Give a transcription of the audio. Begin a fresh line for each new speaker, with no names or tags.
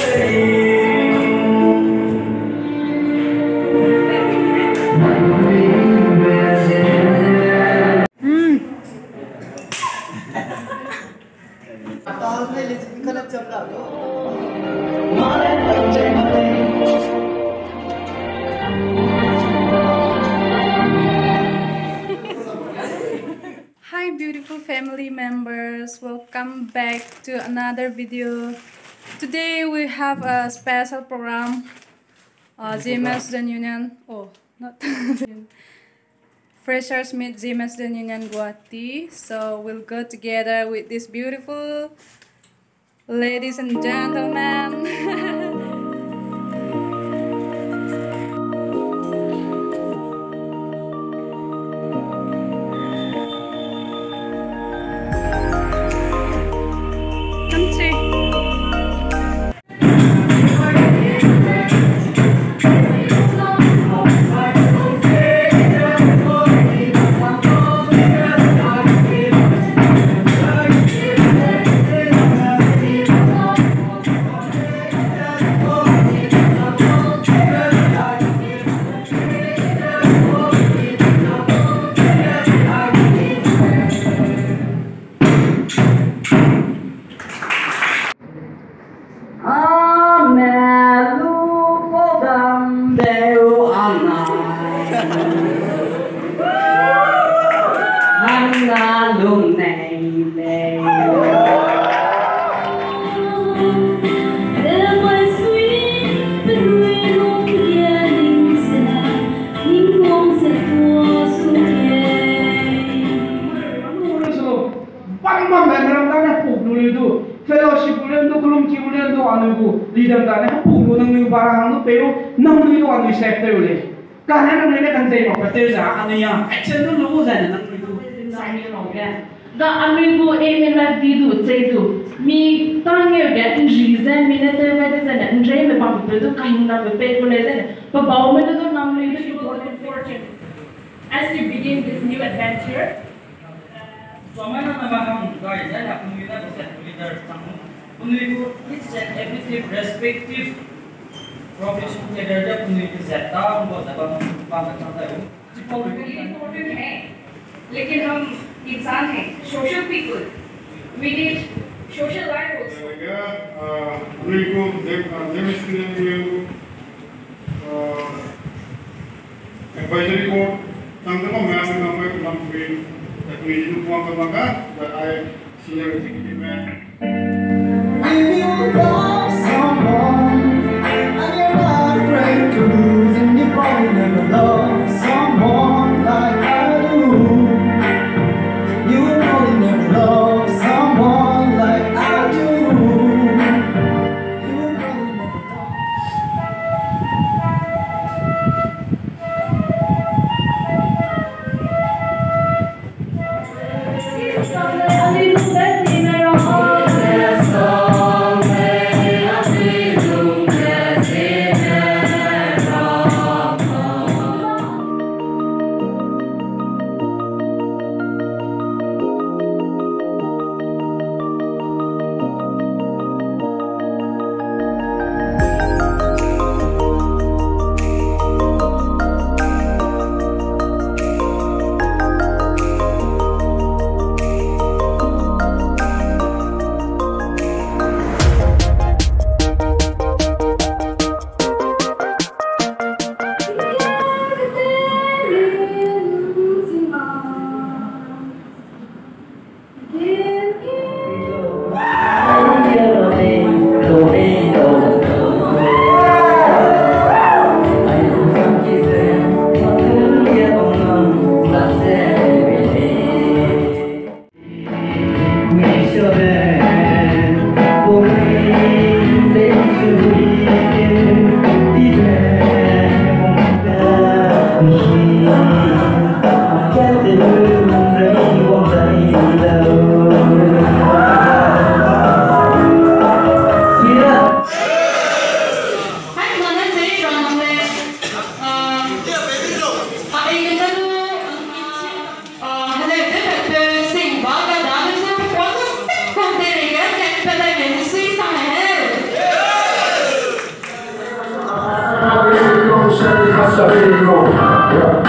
Hi beautiful family members, welcome back to another video. Today we have a special program, Zeme Student Union, not Freshers Meet Zeme Student Union Guwahati. So we'll go together with these beautiful ladies and gentlemen.
Fellowship bulan tu kulum ki bulan tu anu bu leader ta ne pu bu nang nu barang nu pero nang nu anu sector ule karena nang ne kan sei pa te sa anu ya action tu lu za nang nu tu sai ni no ga
da anu bu e la di du sei du mi tang ye ga ji za mi ne te ba de za ne nje me pa bu tu kahin na be pe ko le za ne pa ba me tu nam lu du important fortune as you begin this new adventure.
Soalnya nama kamu guys, ya nak kita bisa leader kamu. Untuk each and every respective profession के दर्जा पुनी के सेटा उनको जब बात करता है
इम्पोर्टेंट है लेकिन हम इंसान हैं social people we need social life also
उनको देमस्क्रीन में advisory board tangkap memang namanya namanya that we do want to that I senior executive man.
If you love someone and you're not afraid to lose, and you probably never love someone like I do, you will probably never love someone like I do. You will probably never love.
Ali,
go. Yeah.